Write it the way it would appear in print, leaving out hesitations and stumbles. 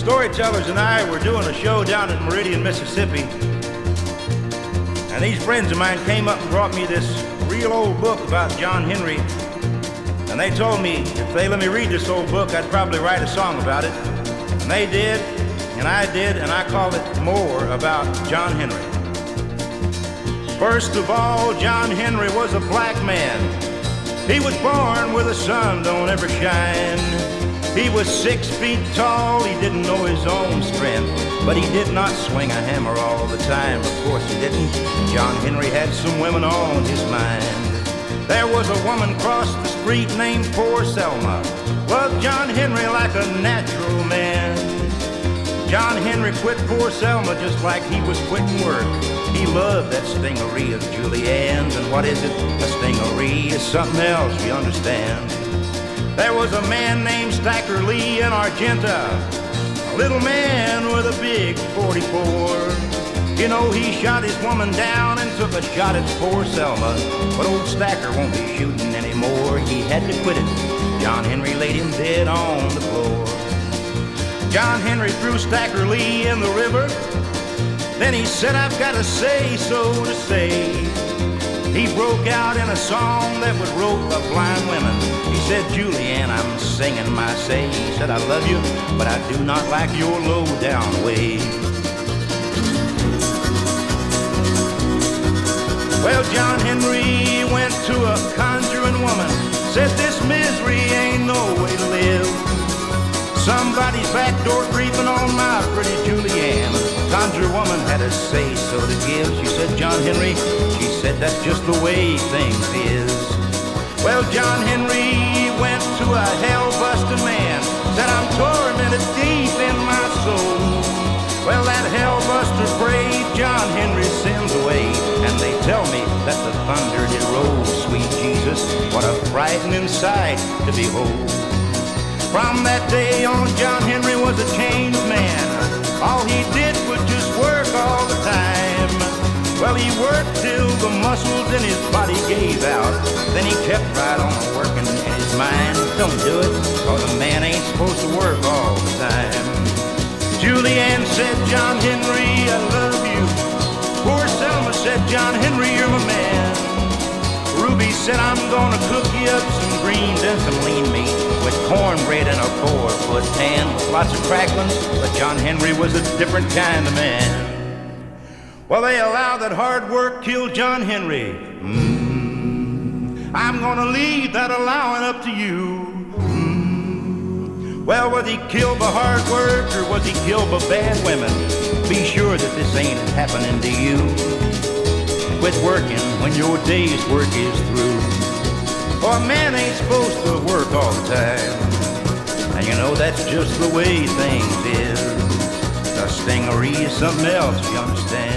Storytellers and I were doing a show down in Meridian, Mississippi, and these friends of mine came up and brought me this real old book about John Henry, and they told me if they let me read this old book, I'd probably write a song about it. And they did, and I called it More About John Henry. First of all, John Henry was a black man. He was born where the sun don't ever shine. He was 6 feet tall, he didn't know his own strength, but he did not swing a hammer all the time. Of course he didn't. John Henry had some women on his mind. There was a woman across the street named Poor Selma. Loved John Henry like a natural man. John Henry quit Poor Selma just like he was quitting work. He loved that stingery of Julianne's, and what is it? A stingery is something else, you understand. There was a man named Stacker Lee in Argenta, a little man with a big 44. You know, he shot his woman down and took a shot at Poor Selma, but old Stacker won't be shooting anymore. He had to quit it. John Henry laid him dead on the floor. John Henry threw Stacker Lee in the river. Then he said, I've got a say so to say. He broke out in a song that was wrote of blind women. He said, Julianne, I'm singing my say. He said, I love you, but I do not like your low-down way. Well, John Henry went to a conjuring woman, said this misery ain't no way to live. Somebody's back door creeping on my pretty Julianne. Conjure woman had a say so to give. She said, John Henry, she said, that's just the way things is. Well, John Henry went to a hell-busting man, said, I'm tormented deep in my soul. Well, that hell-buster prayed John Henry's sins away, and they tell me that the thunder did roll. Sweet Jesus, what a frightening sight to behold. From that day on, John Henry was a changed man. All he did was just work all the time. Well, he worked till the muscles in his body gave out. Then he kept right on working in his mind. Don't do it, cause a man ain't supposed to work all the time. Julianne said, John Henry, I love you. Poor Selma said, John Henry, you're my man. Ruby said, I'm gonna cook you up some greens and some lean meat with cornbread in a 4-foot pan with lots of cracklings, but John Henry was a different kind of man. Well, they allow that hard work killed John Henry. I'm gonna leave that allowing up to you. Well, was he killed by hard work or was he killed by bad women? Be sure that this ain't happening to you. Quit working when your day's work is through. For a man ain't supposed to work all the time, and you know that's just the way things is. The stingery is something else, you understand.